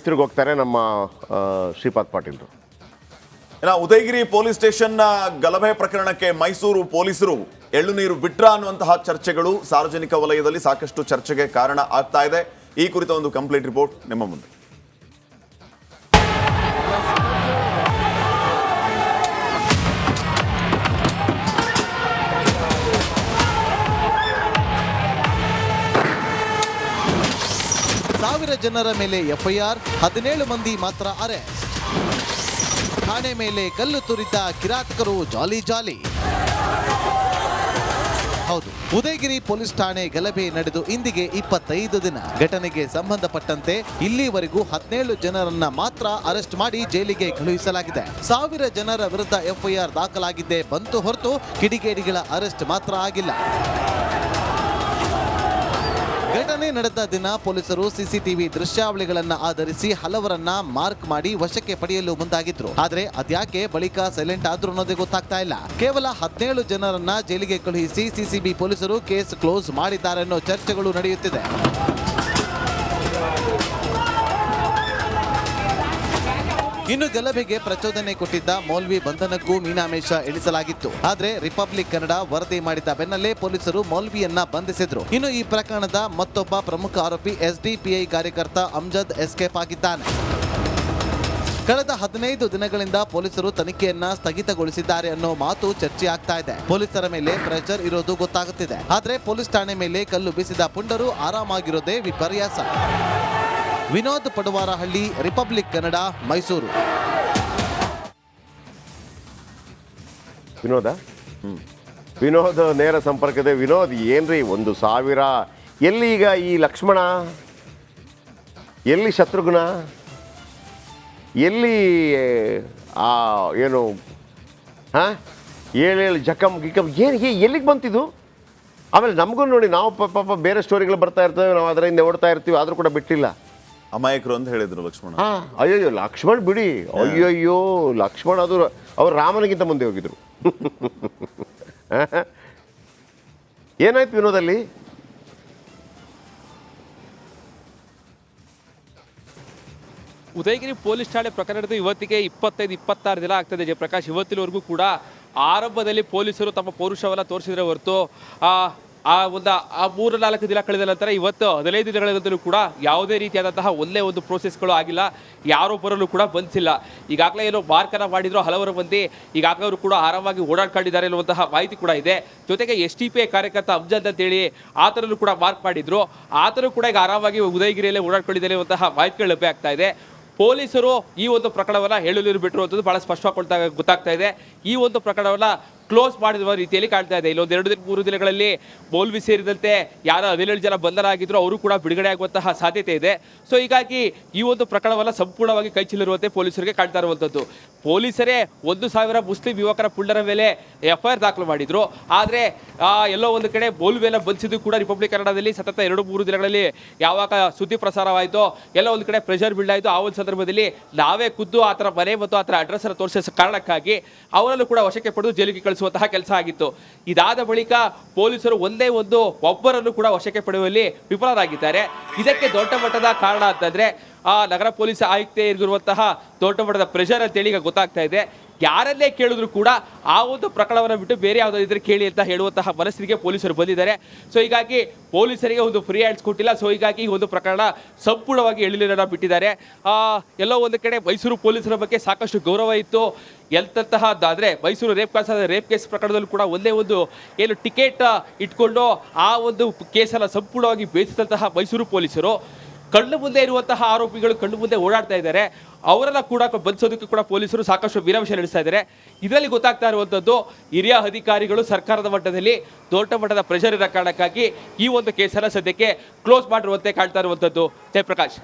ತಿರುಗಿ ಹೋಗ್ತಾರೆ ನಮ್ಮ ಶ್ರೀಪಾದ್ ಪಾಟೀಲ್ರು. ಉದಯಗಿರಿ ಪೊಲೀಸ್ ಸ್ಟೇಷನ್ನ ಗಲಭೆ ಪ್ರಕರಣಕ್ಕೆ ಮೈಸೂರು ಪೊಲೀಸರು ಎಳ್ಳು ನೀರು ಬಿಟ್ರ ಅನ್ನುವಂತಹ ಚರ್ಚೆಗಳು ಸಾರ್ವಜನಿಕ ವಲಯದಲ್ಲಿ ಸಾಕಷ್ಟು ಚರ್ಚೆಗೆ ಕಾರಣ ಆಗ್ತಾ ಇದೆ. ಈ ಕುರಿತ ಒಂದು ಕಂಪ್ಲೀಟ್ ರಿಪೋರ್ಟ್ ನಿಮ್ಮ ಮುಂದೆ. ಸಾವಿರ ಜನರ ಮೇಲೆ ಎಫ್ಐಆರ್, 17 ಮಂದಿ ಮಾತ್ರ ಅರೆಸ್ಟ್. ಠಾಣೆ ಮೇಲೆ ಕಲ್ಲು ತುರಿತ ಕಿರಾತಕರು ಜಾಲಿ ಜಾಲಿ. ಹೌದು, ಉದಯಗಿರಿ ಪೊಲೀಸ್ ಠಾಣೆ ಗಲಭೆ ನಡೆದು ಇಂದಿಗೆ 25 ದಿನ. ಘಟನೆಗೆ ಸಂಬಂಧಪಟ್ಟಂತೆ ಇಲ್ಲಿವರೆಗೂ 17 ಜನರನ್ನ ಮಾತ್ರ ಅರೆಸ್ಟ್ ಮಾಡಿ ಜೈಲಿಗೆ ಕಳುಹಿಸಲಾಗಿದೆ. 1000 ಜನರ ವಿರುದ್ಧ ಎಫ್ಐಆರ್ ದಾಖಲಾಗಿದ್ದೇ ಬಂತು ಹೊರತು ಕಿಡಿಗೇಡಿಗಳ ಅರೆಸ್ಟ್ ಮಾತ್ರ ಆಗಿಲ್ಲ. ಘಟನೆ ನಡೆದ ದಿನ ಪೊಲೀಸರು ಸಿಸಿಟಿವಿ ದೃಶ್ಯಾವಳಿಗಳನ್ನ ಆಧರಿಸಿ ಹಲವರನ್ನ ಮಾರ್ಕ್ ಮಾಡಿ ವಶಕ್ಕೆ ಪಡೆಯಲು ಮುಂದಾಗಿದ್ರು. ಆದ್ರೆ ಅದ್ಯಾಕೆ ಬಳಿಕ ಸೈಲೆಂಟ್ ಆದ್ರೂ ಅನ್ನೋದೇ ಗೊತ್ತಾಗ್ತಾ ಇಲ್ಲ. ಕೇವಲ 17 ಜನರನ್ನ ಜೈಲಿಗೆ ಕಳುಹಿಸಿ ಸಿಸಿಬಿ ಪೊಲೀಸರು ಕೇಸ್ ಕ್ಲೋಸ್ ಮಾಡಿದ್ದಾರೆ ಅನ್ನೋ ಚರ್ಚೆಗಳು ನಡೆಯುತ್ತಿದೆ. ಇನ್ನು ಗಲಭೆಗೆ ಪ್ರಚೋದನೆ ಕೊಟ್ಟಿದ್ದ ಮೌಲ್ವಿ ಬಂಧನಕ್ಕೂ ಮೀನಾಮೇಷ ಎಣಿಸಲಾಗಿತ್ತು. ಆದ್ರೆ ರಿಪಬ್ಲಿಕ್ ಕನ್ನಡ ವರದಿ ಮಾಡಿದ ಬೆನ್ನಲ್ಲೇ ಪೊಲೀಸರು ಮೌಲ್ವಿಯನ್ನ ಬಂಧಿಸಿದ್ರು. ಇನ್ನು ಈ ಪ್ರಕರಣದ ಮತ್ತೊಬ್ಬ ಪ್ರಮುಖ ಆರೋಪಿ ಎಸ್ಡಿಪಿಐ ಕಾರ್ಯಕರ್ತ ಅಮ್ಜದ್ ಎಸ್ಕೇಪ್ ಆಗಿದ್ದಾನೆ. ಕಳೆದ 15 ದಿನಗಳಿಂದ ಪೊಲೀಸರು ತನಿಖೆಯನ್ನ ಸ್ಥಗಿತಗೊಳಿಸಿದ್ದಾರೆ ಅನ್ನೋ ಮಾತು ಚರ್ಚೆ ಆಗ್ತಾ ಇದೆ. ಪೊಲೀಸರ ಮೇಲೆ ಪ್ರೆಷರ್ ಇರೋದು ಗೊತ್ತಾಗುತ್ತಿದೆ. ಆದ್ರೆ ಪೊಲೀಸ್ ಠಾಣೆ ಮೇಲೆ ಕಲ್ಲು ಬೀಸಿದ ಪುಂಡರು ಆರಾಮಾಗಿರೋದೇ ವಿಪರ್ಯಾಸ. ವಿನೋದ್ ಪಡುವಾರಹಳ್ಳಿ, ರಿಪಬ್ಲಿಕ್ ಕನ್ನಡ, ಮೈಸೂರು. ವಿನೋದ್ ನೇರ ಸಂಪರ್ಕದ. ವಿನೋದ್, ಏನ್ರಿ 1000? ಎಲ್ಲಿ ಈಗ ಈ ಲಕ್ಷ್ಮಣ, ಎಲ್ಲಿ ಶತ್ರುಘ್ನ, ಎಲ್ಲಿ ಏನು ಏಳು ಜಖಮ್ ಗಿಕಮ್, ಏನು ಎಲ್ಲಿಗೆ ಬಂತಿದ್ದು? ಆಮೇಲೆ ನಮಗೂ ನೋಡಿ, ನಾವು ಪಾಪ ಬೇರೆ ಸ್ಟೋರಿಗಳು ಬರ್ತಾ ಇರ್ತೇವೆ, ನಾವು ಅದರಿಂದ ಓಡ್ತಾ ಇರ್ತೀವಿ, ಆದರೂ ಕೂಡ ಬಿಟ್ಟಿಲ್ಲ. ಅಮಾಯಕರು ಅಂತ ಹೇಳಿದ್ರು ಲಕ್ಷ್ಮಣ. ಅಯ್ಯಯ್ಯೋ ಲಕ್ಷ್ಮಣ್ ಬಿಡಿ, ಅಯ್ಯಯ್ಯೋ ಲಕ್ಷ್ಮಣ್ ಅದು ಅವ್ರು ರಾಮನಿಗಿಂತ ಮುಂದೆ ಹೋಗಿದ್ರು. ಏನಾಯ್ತು ವಿನೋದಲ್ಲಿ? ಉದಯಗಿರಿ ಪೊಲೀಸ್ ಠಾಣೆ ಪ್ರಕರಣದ ಇವತ್ತಿಗೆ 25-26 ದಿನ ಆಗ್ತದೆ ಜಯಪ್ರಕಾಶ್. ಇವತ್ತಿನವರೆಗೂ ಕೂಡ ಆರಂಭದಲ್ಲಿ ಪೊಲೀಸರು ತಮ್ಮ ಪೌರುಷವನ್ನ ತೋರಿಸಿದ್ರೆ ಹೊರತು ಆ 3-4 ದಿನ ಕಳೆದ ನಂತರ ಇವತ್ತು 15 ದಿನಗಳಿಂದಲೂ ಕೂಡ ಯಾವುದೇ ರೀತಿಯಾದಂತಹ ಒಂದು ಪ್ರೋಸೆಸ್ಗಳು ಆಗಿಲ್ಲ. ಯಾರೋ ಬರಲು ಕೂಡ ಬಂದಿಲ್ಲ. ಈಗಾಗಲೇ ಏನೋ ಮಾರ್ಕನ ಮಾಡಿದ್ರು ಹಲವರು ಮಂದಿ, ಈಗಾಗಲೇ ಅವರು ಕೂಡ ಆರಾಮಾಗಿ ಓಡಾಡ್ಕೊಂಡಿದ್ದಾರೆ ಅನ್ನುವಂತಹ ಮಾಹಿತಿ ಕೂಡ ಇದೆ. ಜೊತೆಗೆ STPI ಕಾರ್ಯಕರ್ತ ಅಮ್ಜದ್ ಅಂತೇಳಿ ಆತನಲ್ಲೂ ಕೂಡ ಮಾರ್ಕ್ ಮಾಡಿದ್ರು. ಆತನು ಕೂಡ ಈಗ ಆರಾಮಾಗಿ ಉದಯಗಿರಿಯಲ್ಲೇ ಓಡಾಡ್ಕೊಂಡಿದ್ದಾರೆ ಅನ್ನುವಂತಹ ಮಾಹಿತಿಗಳು ಲಭ್ಯ ಆಗ್ತಾ ಇದೆ. ಪೊಲೀಸರು ಈ ಒಂದು ಪ್ರಕರಣವನ್ನು ಹೇಳಲು ಬಿಟ್ಟಿರುವಂಥದ್ದು ಬಹಳ ಸ್ಪಷ್ಟವಾಗಿ ಗೊತ್ತಾಗ್ತಾ ಇದೆ. ಈ ಒಂದು ಪ್ರಕರಣವನ್ನು ಕ್ಲೋಸ್ ಮಾಡಿರುವ ರೀತಿಯಲ್ಲಿ ಕಾಣ್ತಾ ಇದೆ. ಇಲ್ಲೊಂದು 2-3 ದಿನಗಳಲ್ಲಿ ಮೌಲ್ವಿ ಸೇರಿದಂತೆ ಯಾರು 17 ಜನ ಬಂಧನ ಆಗಿದ್ರು ಅವರು ಕೂಡ ಬಿಡುಗಡೆ ಆಗುವಂತಹ ಸಾಧ್ಯತೆ ಇದೆ. ಸೊ ಹೀಗಾಗಿ ಈ ಒಂದು ಪ್ರಕರಣವನ್ನು ಸಂಪೂರ್ಣವಾಗಿ ಕೈಚೆಲ್ಲಿರುವಂತೆ ಪೊಲೀಸರಿಗೆ ಕಾಣ್ತಾ ಇರುವಂಥದ್ದು. ಪೊಲೀಸರೇ 1000 ಮುಸ್ಲಿಂ ಯುವಕರ ಪುಂಡರ ಮೇಲೆ FIR ದಾಖಲು ಮಾಡಿದ್ರು. ಆದರೆ ಎಲ್ಲೋ ಒಂದು ಕಡೆ ಮೌಲ್ವಿಯನ್ನು ಬಂಧಿಸಿದ್ದು ಕೂಡ ರಿಪಬ್ಲಿಕ್ ಕನ್ನಡದಲ್ಲಿ ಸತತ 2-3 ದಿನಗಳಲ್ಲಿ ಯಾವಾಗ ಸುದ್ದಿ ಪ್ರಸಾರವಾಯಿತೋ ಎಲ್ಲ ಒಂದು ಕಡೆ ಪ್ರೆಷರ್ ಬಿಲ್ಡ್ ಆಯಿತು. ಆ ಒಂದು ಸಂದರ್ಭದಲ್ಲಿ ನಾವೇ ಖುದ್ದು ಆತರ ಮನೆ ಮತ್ತು ಆತರ ಅಡ್ರೆಸ್ ಅನ್ನು ತೋರಿಸೋ ಕಾರಣಕ್ಕಾಗಿ ಅವರನ್ನು ಕೂಡ ವಶಕ್ಕೆ ಪಡೆದು ಜೈಲಿಗೆ ಕಳಿಸುವಂತಹ ಕೆಲಸ ಆಗಿತ್ತು. ಇದಾದ ಬಳಿಕ ಪೊಲೀಸರು ಒಬ್ಬರನ್ನು ಕೂಡ ವಶಕ್ಕೆ ಪಡೆಯುವಲ್ಲಿ ವಿಫಲರಾಗಿದ್ದಾರೆ. ಇದಕ್ಕೆ ದೊಡ್ಡ ಮಟ್ಟದ ಕಾರಣ ಅಂತಂದ್ರೆ ನಗರ ಪೊಲೀಸ್ ಆಯುಕ್ತೆಯರಿಗಿರುವಂತಹ ದೊಡ್ಡ ಮಟ್ಟದ ಪ್ರೆಷರ್ ಅಂತೇಳಿ ಈಗ ಗೊತ್ತಾಗ್ತಾ ಇದೆ. ಯಾರನ್ನೇ ಕೇಳಿದ್ರು ಕೂಡ ಆ ಒಂದು ಪ್ರಕರಣವನ್ನು ಬಿಟ್ಟು ಬೇರೆ ಯಾವುದಾದ್ರು ಇದ್ರೆ ಕೇಳಿ ಅಂತ ಹೇಳುವಂತಹ ಮನಸ್ಸಿಗೆ ಪೊಲೀಸರು ಬಂದಿದ್ದಾರೆ. ಸೊ ಹೀಗಾಗಿ ಪೊಲೀಸರಿಗೆ ಒಂದು ಫ್ರೀ ಹ್ಯಾಂಡ್ಸ್ ಕೊಟ್ಟಿಲ್ಲ. ಸೊ ಹೀಗಾಗಿ ಈ ಒಂದು ಪ್ರಕರಣ ಸಂಪೂರ್ಣವಾಗಿ ಎಳಿಲಿನ ಬಿಟ್ಟಿದ್ದಾರೆ. ಎಲ್ಲೋ ಒಂದು ಕಡೆ ಮೈಸೂರು ಪೊಲೀಸರ ಬಗ್ಗೆ ಸಾಕಷ್ಟು ಗೌರವ ಇತ್ತು. ಆದರೆ ಮೈಸೂರು ರೇಪ್ ಕೇಸ್ ಪ್ರಕರಣದಲ್ಲೂ ಕೂಡ ಏನು ಟಿಕೆಟ್ ಇಟ್ಕೊಂಡು ಆ ಒಂದು ಕೇಸನ್ನು ಸಂಪೂರ್ಣವಾಗಿ ಬೇಯಿಸಿದಂತಹ ಮೈಸೂರು ಪೊಲೀಸರು ಕಣ್ಣು ಮುಂದೆ ಇರುವಂತಹ ಆರೋಪಿಗಳು ಕಣ್ಣು ಮುಂದೆ ಓಡಾಡ್ತಾ ಇದ್ದಾರೆ. ಅವರೆಲ್ಲ ಕೂಡ ಬಂಧಿಸೋದಕ್ಕೆ ಕೂಡ ಪೊಲೀಸರು ಸಾಕಷ್ಟು ವೀರಾಂಶ ನಡೆಸ್ತಾ ಇದ್ದಾರೆ. ಇದರಲ್ಲಿ ಗೊತ್ತಾಗ್ತಾ ಇರುವಂಥದ್ದು ಹಿರಿಯ ಅಧಿಕಾರಿಗಳು ಸರ್ಕಾರದ ಮಟ್ಟದಲ್ಲಿ ದೊಡ್ಡ ಮಟ್ಟದ ಪ್ರೆಷರ್ ಇರೋ ಕಾರಣಕ್ಕಾಗಿ ಈ ಒಂದು ಕೇಸನ್ನು ಸದ್ಯಕ್ಕೆ ಕ್ಲೋಸ್ ಮಾಡಿರುವಂತೆ ಕಾಣ್ತಾ ಇರುವಂಥದ್ದು. ಜಯಪ್ರಕಾಶ್.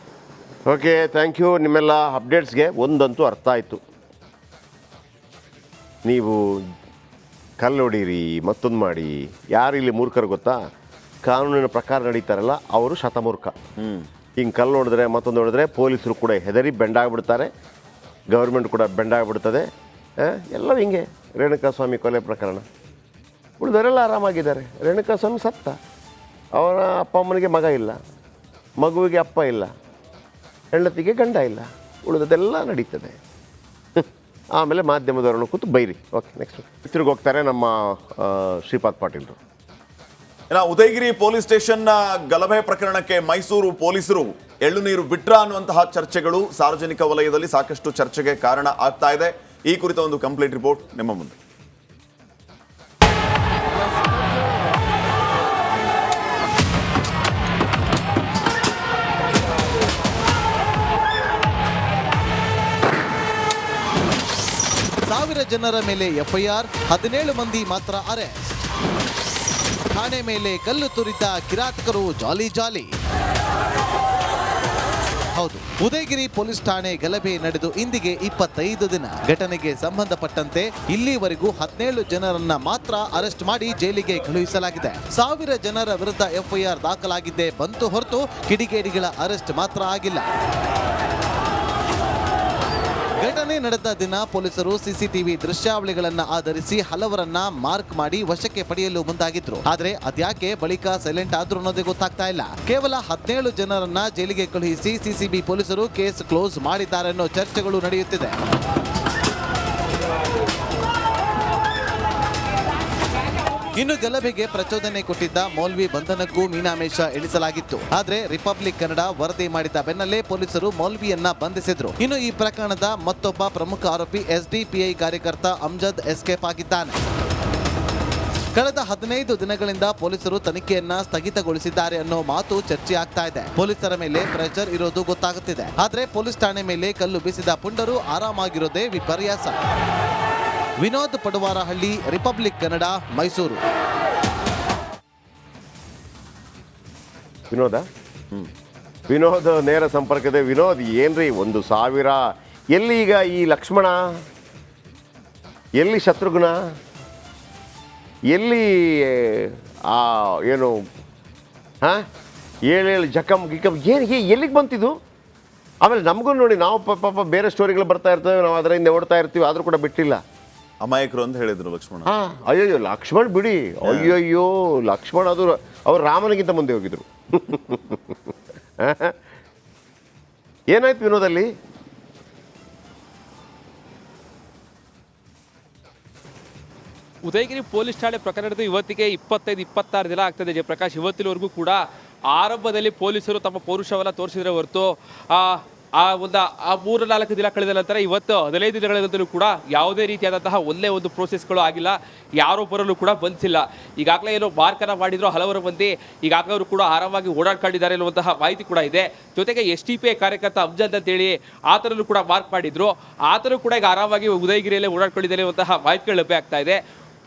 Okay, thank you. ನಿಮ್ಮೆಲ್ಲ ಅಪ್ಡೇಟ್ಸ್ಗೆ ಒಂದಂತೂ ಅರ್ಥ ಆಯಿತು. ನೀವು ಕಲ್ಲೊಡೀರಿ ಮತ್ತೊಂದು ಮಾಡಿ, ಯಾರು ಇಲ್ಲಿ ಮೂರ್ಖರು ಗೊತ್ತಾ? ಕಾನೂನಿನ ಪ್ರಕಾರ ನಡೀತಾರಲ್ಲ ಅವರು ಶತಮೂರ್ಖ. ಹಿಂಗೆ ಕಲ್ಲು ನೋಡಿದ್ರೆ ಮತ್ತೊಂದು ನೋಡಿದ್ರೆ ಪೊಲೀಸರು ಕೂಡ ಹೆದರಿ ಬೆಂಡಾಗ್ಬಿಡ್ತಾರೆ, ಗೌರ್ಮೆಂಟ್ ಕೂಡ ಬೆಂಡಾಗ್ಬಿಡ್ತದೆ. ಎಲ್ಲ ಹಿಂಗೆ. ರೇಣುಕಾಸ್ವಾಮಿ ಕೊಲೆ ಪ್ರಕರಣ, ಉಳಿದವರೆಲ್ಲ ಆರಾಮಾಗಿದ್ದಾರೆ. ರೇಣುಕಾಸ್ವಾಮಿ ಸತ್ತ, ಅವರ ಅಪ್ಪ ಅಮ್ಮನಿಗೆ ಮಗ ಇಲ್ಲ, ಮಗುವಿಗೆ ಅಪ್ಪ ಇಲ್ಲ. ಹೆಂಡತಿಗೆ ಗಂಡ ಇಲ್ಲ, ಉಳಿದದೆಲ್ಲ ನಡೀತದೆ. ಆಮೇಲೆ ಮಾಧ್ಯಮದವರನ್ನು ಕೂತು ಬೈರಿ. ಓಕೆ, ನೆಕ್ಸ್ಟ್ ತಿರುಗಿ ಹೋಗ್ತಾರೆ ನಮ್ಮ ಶ್ರೀಪಾದ್ ಪಾಟೀಲ್ರು. ಉದಯಗಿರಿ ಪೊಲೀಸ್ ಸ್ಟೇಷನ್ನ ಗಲಭೆ ಪ್ರಕರಣಕ್ಕೆ ಮೈಸೂರು ಪೊಲೀಸರು ಎಳ್ಳು ನೀರು ಬಿಟ್ರ ಅನ್ನುವಂತಹ ಚರ್ಚೆಗಳು ಸಾರ್ವಜನಿಕ ವಲಯದಲ್ಲಿ ಸಾಕಷ್ಟು ಚರ್ಚೆಗೆ ಕಾರಣ ಆಗ್ತಾ ಇದೆ. ಈ ಕುರಿತ ಒಂದು ಕಂಪ್ಲೀಟ್ ರಿಪೋರ್ಟ್ ನಿಮ್ಮ ಮುಂದೆ. ಸಾವಿರ ಜನರ ಮೇಲೆ ಎಫ್ಐಆರ್, 17 ಮಂದಿ ಮಾತ್ರ ಅರೆಸ್ಟ್. ಠಾಣೆ ಮೇಲೆ ಕಲ್ಲು ತುರಿತ ಕಿರಾತಕರು ಜಾಲಿ ಜಾಲಿ. ಹೌದು, ಉದಯಗಿರಿ ಪೊಲೀಸ್ ಠಾಣೆ ಗಲಭೆ ನಡೆದು ಇಂದಿಗೆ 25 ದಿನ. ಘಟನೆಗೆ ಸಂಬಂಧಪಟ್ಟಂತೆ ಇಲ್ಲಿವರೆಗೂ 17 ಜನರನ್ನ ಮಾತ್ರ ಅರೆಸ್ಟ್ ಮಾಡಿ ಜೈಲಿಗೆ ಕಳುಹಿಸಲಾಗಿದೆ. 1000 ಜನರ ವಿರುದ್ಧ ಎಫ್ಐಆರ್ ದಾಖಲಾಗಿದ್ದೇ ಬಂತು ಹೊರತು ಕಿಡಿಗೇಡಿಗಳ ಅರೆಸ್ಟ್ ಮಾತ್ರ ಆಗಿಲ್ಲ. ಘಟನೆ ನಡೆದ ದಿನ ಪೊಲೀಸರು ಸಿಸಿಟಿವಿ ದೃಶ್ಯಾವಳಿಗಳನ್ನ ಆಧರಿಸಿ ಹಲವರನ್ನ ಮಾರ್ಕ್ ಮಾಡಿ ವಶಕ್ಕೆ ಪಡೆಯಲು ಮುಂದಾಗಿದ್ರು. ಆದ್ರೆ ಅದ್ಯಾಕೆ ಬಳಿಕ ಸೈಲೆಂಟ್ ಆದ್ರೂ ಅನ್ನೋದೇ ಗೊತ್ತಾಗ್ತಾ ಇಲ್ಲ. ಕೇವಲ 17 ಜನರನ್ನ ಜೈಲಿಗೆ ಕಳುಹಿಸಿ ಸಿಸಿಬಿ ಪೊಲೀಸರು ಕೇಸ್ ಕ್ಲೋಸ್ ಮಾಡಿದ್ದಾರೆ ಅನ್ನೋ ಚರ್ಚೆಗಳು ನಡೆಯುತ್ತಿದೆ. ಇನ್ನು ಗಲಭೆಗೆ ಪ್ರಚೋದನೆ ಕೊಟ್ಟಿದ್ದ ಮೌಲ್ವಿ ಬಂಧನಕ್ಕೂ ಮೀನಾಮೇಷ ಎಣಿಸಲಾಗಿತ್ತು. ಆದ್ರೆ ರಿಪಬ್ಲಿಕ್ ಕನ್ನಡ ವರದಿ ಮಾಡಿದ ಬೆನ್ನಲ್ಲೇ ಪೊಲೀಸರು ಮೌಲ್ವಿಯನ್ನ ಬಂಧಿಸಿದ್ರು. ಇನ್ನು ಈ ಪ್ರಕರಣದ ಮತ್ತೊಬ್ಬ ಪ್ರಮುಖ ಆರೋಪಿ ಎಸ್ಡಿಪಿಐ ಕಾರ್ಯಕರ್ತ ಅಮ್ಜದ್ ಎಸ್ಕೇಪ್ ಆಗಿದ್ದಾನೆ. ಕಳೆದ 15 ದಿನಗಳಿಂದ ಪೊಲೀಸರು ತನಿಖೆಯನ್ನ ಸ್ಥಗಿತಗೊಳಿಸಿದ್ದಾರೆ ಅನ್ನೋ ಮಾತು ಚರ್ಚೆ ಆಗ್ತಾ ಇದೆ. ಪೊಲೀಸರ ಮೇಲೆ ಪ್ರೆಷರ್ ಇರೋದು ಗೊತ್ತಾಗುತ್ತಿದೆ. ಆದ್ರೆ ಪೊಲೀಸ್ ಠಾಣೆ ಮೇಲೆ ಕಲ್ಲು ಬೀಸಿದ ಪುಂಡರು ಆರಾಮಾಗಿರೋದೇ ವಿಪರ್ಯಾಸ. ವಿನೋದ್ ಪಡುವಾರಹಳ್ಳಿ, ರಿಪಬ್ಲಿಕ್ ಕನ್ನಡ, ಮೈಸೂರು. ವಿನೋದ್ ನೇರ ಸಂಪರ್ಕದ. ವಿನೋದ್, ಏನ್ರಿ 1000? ಎಲ್ಲಿ ಈಗ ಈ ಲಕ್ಷ್ಮಣ, ಎಲ್ಲಿ ಶತ್ರುಘ್ನ, ಎಲ್ಲಿ ಏನು ಏಳು ಜಖಮ್ ಗಿಕಮ್ ಏನು ಎಲ್ಲಿಗೆ ಬಂತಿದ್ದು? ಆಮೇಲೆ ನಮಗೂ ನೋಡಿ, ನಾವು ಪಾಪ ಬೇರೆ ಸ್ಟೋರಿಗಳು ಬರ್ತಾ ಇರ್ತೇವೆ, ನಾವು ಅದರಿಂದ ಓಡ್ತಾ ಇರ್ತೀವಿ, ಆದರೂ ಕೂಡ ಬಿಟ್ಟಿಲ್ಲ. ಅಮಾಯಕರು ಅಂತ ಹೇಳಿದ್ರು ಲಕ್ಷ್ಮಣ. ಅಯ್ಯಯ್ಯೋ, ಲಕ್ಷ್ಮಣ್ ಬಿಡಿ, ಅಯ್ಯಯ್ಯೋ ಲಕ್ಷ್ಮಣ್ ಅದು ಅವ್ರು ರಾಮನಿಗಿಂತ ಮುಂದೆ ಹೋಗಿದ್ರು. ಏನಾಯ್ತು ವಿನೋದಲ್ಲಿ? ಉದಯಗಿರಿ ಪೊಲೀಸ್ ಠಾಣೆ ಪ್ರಕರಣದ ಇವತ್ತಿಗೆ 25-26 ದಿನ ಆಗ್ತದೆ ಜಯಪ್ರಕಾಶ್. ಇವತ್ತಿನವರೆಗೂ ಕೂಡ ಆರಂಭದಲ್ಲಿ ಪೊಲೀಸರು ತಮ್ಮ ಪೌರುಷವನ್ನ ತೋರಿಸಿದ್ರೆ ಹೊರತು ಆ 3-4 ದಿನ ಕಳೆದ ನಂತರ ಇವತ್ತು 15 ದಿನಗಳಿಂದಲೂ ಕೂಡ ಯಾವುದೇ ರೀತಿಯಾದಂತಹ ಒಳ್ಳೆ ಒಂದು ಪ್ರೋಸೆಸ್ಗಳು ಆಗಿಲ್ಲ. ಯಾರೊಬ್ಬರಲ್ಲೂ ಕೂಡ ಬಂಧಿಸಿಲ್ಲ. ಈಗಾಗಲೇ ಏನೋ ಮಾರ್ಕನ್ನ ಮಾಡಿದ್ರು ಹಲವರು ಮಂದಿ, ಈಗಾಗಲೇ ಅವರು ಕೂಡ ಆರಾಮಾಗಿ ಓಡಾಡ್ಕೊಂಡಿದ್ದಾರೆ ಎನ್ನುವಂತಹ ಮಾಹಿತಿ ಕೂಡ ಇದೆ. ಜೊತೆಗೆ SDPI ಕಾರ್ಯಕರ್ತ ಅಮ್ಜದ್ ಅಂತೇಳಿ ಆತನಲ್ಲೂ ಕೂಡ ಮಾರ್ಕ್ ಮಾಡಿದ್ರು. ಆತನು ಕೂಡ ಈಗ ಆರಾಮಾಗಿ ಉದಯಗಿರಿಯಲ್ಲೇ ಓಡಾಡ್ಕೊಂಡಿದ್ದಾರೆ ಎನ್ನುವಂತಹ ಮಾಹಿತಿಗಳು ಲಭ್ಯ ಆಗ್ತಾ ಇದೆ.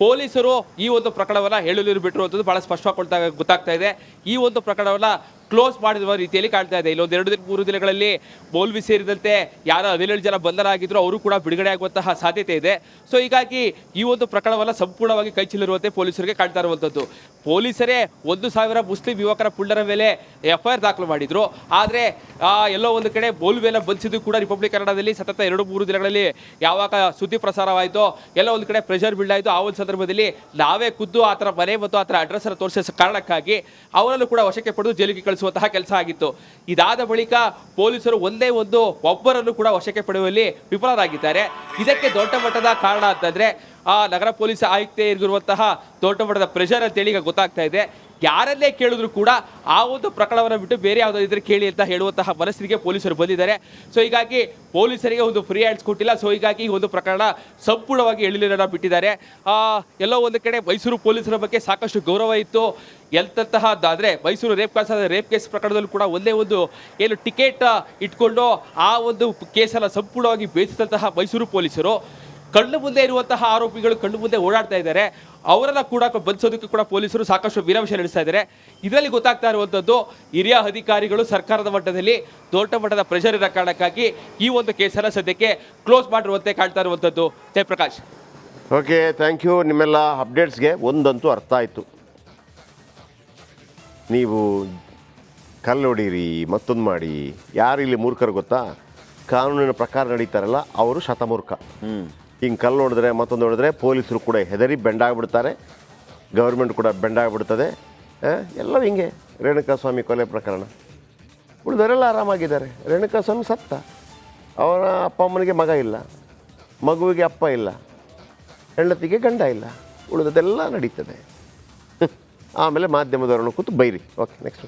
ಪೊಲೀಸರು ಈ ಒಂದು ಪ್ರಕರಣವನ್ನ ಹೇಳಲು ಬಿಟ್ಟರು ಅಂತದ್ದು ಬಹಳ ಸ್ಪಷ್ಟವಾಗಿ ಗೊತ್ತಾಗ್ತಾ ಇದೆ. ಈ ಒಂದು ಪ್ರಕರಣವನ್ನ ಕ್ಲೋಸ್ ಮಾಡಿರುವ ರೀತಿಯಲ್ಲಿ ಕಾಣ್ತಾ ಇದೆ. ಇಲ್ಲೊಂದು 2-3 ದಿನಗಳಲ್ಲಿ ಮೌಲ್ವಿ ಸೇರಿದಂತೆ ಯಾರು 17 ಜನ ಬಂಧನ ಆಗಿದ್ರು ಅವರು ಕೂಡ ಬಿಡುಗಡೆ ಆಗುವಂತಹ ಸಾಧ್ಯತೆ ಇದೆ. ಸೊ ಹೀಗಾಗಿ ಈ ಒಂದು ಪ್ರಕರಣವನ್ನ ಸಂಪೂರ್ಣವಾಗಿ ಕೈಚೆಲ್ಲಿರುವಂತೆ ಪೊಲೀಸರಿಗೆ ಕಾಣ್ತಾ ಇರುವಂಥದ್ದು. ಪೊಲೀಸರೇ 1000 ಮುಸ್ಲಿಂ ಯುವಕರ ಪುಳ್ಳರ ಮೇಲೆ FIR ದಾಖಲು ಮಾಡಿದ್ರು. ಆದರೆ ಎಲ್ಲೋ ಒಂದು ಕಡೆ ಮೌಲ್ವಿಯನ್ನ ಬಂಧಿಸಿದ್ದು ಕೂಡ ರಿಪಬ್ಲಿಕ್ ಕನ್ನಡದಲ್ಲಿ ಸತತ 2-3 ದಿನಗಳಲ್ಲಿ ಯಾವಾಗ ಸುದ್ದಿ ಪ್ರಸಾರವಾಯಿತೋ ಎಲ್ಲ ಒಂದು ಕಡೆ ಪ್ರೆಷರ್ ಬಿಲ್ಡ್ ಆಯಿತು. ಆ ಒಂದು ಸಂದರ್ಭದಲ್ಲಿ ನಾವೇ ಖುದ್ದು ಆತರ ಮನೆ ಮತ್ತು ಆತರ ಅಡ್ರೆಸ್ ಅನ್ನು ತೋರಿಸೋ ಕಾರಣಕ್ಕಾಗಿ ಅವರನ್ನು ಕೂಡ ವಶಕ್ಕೆ ಪಡೆದು ಜೈಲಿಗೆ ಕಳಿಸುವಂತಹ ಕೆಲಸ ಆಗಿತ್ತು. ಇದಾದ ಬಳಿಕ ಪೊಲೀಸರು ಒಬ್ಬರನ್ನು ಕೂಡ ವಶಕ್ಕೆ ಪಡೆಯುವಲ್ಲಿ ವಿಫಲರಾಗಿದ್ದಾರೆ. ಇದಕ್ಕೆ ದೊಡ್ಡ ಮಟ್ಟದ ಕಾರಣ ಅಂತಂದ್ರೆ ನಗರ ಪೊಲೀಸ್ ಆಯುಕ್ತೆಯರಿಗಿರುವಂತಹ ದೊಡ್ಡ ಮಟ್ಟದ ಪ್ರೆಷರ್ ಅಂತೇಳಿ ಈಗ ಗೊತ್ತಾಗ್ತಾ ಇದೆ. ಯಾರನ್ನೇ ಕೇಳಿದ್ರು ಕೂಡ ಆ ಒಂದು ಪ್ರಕರಣವನ್ನು ಬಿಟ್ಟು ಬೇರೆ ಯಾವುದಾದ್ರೂ ಕೇಳಿ ಅಂತ ಹೇಳುವಂತಹ ಮನಸ್ಥಿತಿಗೆ ಪೊಲೀಸರು ಬಂದಿದ್ದಾರೆ. ಸೊ ಹೀಗಾಗಿ ಪೊಲೀಸರಿಗೆ ಒಂದು ಫ್ರೀ ಹ್ಯಾಂಡ್ಸ್ ಕೊಟ್ಟಿಲ್ಲ. ಸೊ ಹೀಗಾಗಿ ಈ ಒಂದು ಪ್ರಕರಣ ಸಂಪೂರ್ಣವಾಗಿ ಎಳಿಲಿನ ಬಿಟ್ಟಿದ್ದಾರೆ. ಎಲ್ಲೋ ಒಂದು ಕಡೆ ಮೈಸೂರು ಪೊಲೀಸರ ಬಗ್ಗೆ ಸಾಕಷ್ಟು ಗೌರವ ಇತ್ತು. ಎಂತಹದ್ದಾದರೆ ಮೈಸೂರು ರೇಪ್ ಕೇಸ್ ಪ್ರಕರಣದಲ್ಲೂ ಕೂಡ ಒಂದೇ ಒಂದು ಏನು ಟಿಕೆಟ್ ಇಟ್ಕೊಂಡು ಆ ಒಂದು ಕೇಸನ್ನು ಸಂಪೂರ್ಣವಾಗಿ ಬೇಯಿಸಿದಂತಹ ಮೈಸೂರು ಪೊಲೀಸರು ಕಣ್ಣು ಮುಂದೆ ಇರುವಂತಹ ಆರೋಪಿಗಳು ಕಣ್ಣು ಮುಂದೆ ಓಡಾಡ್ತಾ ಇದ್ದಾರೆ. ಅವರನ್ನ ಕೂಡ ಬಂಧಿಸೋದಕ್ಕೆ ಕೂಡ ಪೊಲೀಸರು ಸಾಕಷ್ಟು ವೀರಾಂಶ ನಡೆಸ್ತಾ ಇದ್ದಾರೆ. ಇದರಲ್ಲಿ ಗೊತ್ತಾಗ್ತಾ ಇರುವಂಥದ್ದು ಹಿರಿಯ ಅಧಿಕಾರಿಗಳು ಸರ್ಕಾರದ ಮಟ್ಟದಲ್ಲಿ ದೊಡ್ಡ ಮಟ್ಟದ ಪ್ರೆಷರ್ ಇರೋ ಕಾರಣಕ್ಕಾಗಿ ಈ ಒಂದು ಕೇಸನ್ನು ಸದ್ಯಕ್ಕೆ ಕ್ಲೋಸ್ ಮಾಡಿರುವಂತೆ ಕಾಣ್ತಾ ಇರುವಂಥದ್ದು. ಜಯಪ್ರಕಾಶ್. Okay, thank you. ನಿಮ್ಮೆಲ್ಲ ಅಪ್ಡೇಟ್ಸ್ಗೆ ಒಂದಂತೂ ಅರ್ಥ ಆಯಿತು. ನೀವು ಕಲ್ಲು ಹೊಡೀರಿ, ಮತ್ತೊಂದು ಮಾಡಿ, ಯಾರು ಇಲ್ಲಿ ಮೂರ್ಖರು ಗೊತ್ತಾ? ಕಾನೂನಿನ ಪ್ರಕಾರ ನಡೀತಾರಲ್ಲ ಅವರು ಶತಮೂರ್ಖ. ಹಿಂಗೆ ಕಲ್ಲು ಹೊಡೆದ್ರೆ ಮತ್ತೊಂದು ಹೊಡೆದ್ರೆ ಪೊಲೀಸರು ಕೂಡ ಹೆದರಿ ಬೆಂಡಾಗ್ಬಿಡ್ತಾರೆ, ಗೌರ್ಮೆಂಟ್ ಕೂಡ ಬೆಂಡಾಗ್ಬಿಡ್ತದೆ. ಎಲ್ಲ ಹಿಂಗೆ ರೇಣುಕಾಸ್ವಾಮಿ ಕೊಲೆ ಪ್ರಕರಣ ಉಳಿದವರೆಲ್ಲ ಆರಾಮಾಗಿದ್ದಾರೆ. ರೇಣುಕಾಸ್ವಾಮಿ ಸತ್ತ, ಅವರ ಅಪ್ಪ ಅಮ್ಮನಿಗೆ ಮಗ ಇಲ್ಲ, ಮಗುವಿಗೆ ಅಪ್ಪ ಇಲ್ಲ, ಹೆಂಡತಿಗೆ ಗಂಡ ಇಲ್ಲ, ಉಳಿದದೆಲ್ಲ ನಡೀತದೆ. ಆಮೇಲೆ ಮಾಧ್ಯಮದವರನ್ನು ಕೂತು ಬೈರಿ. Okay, next.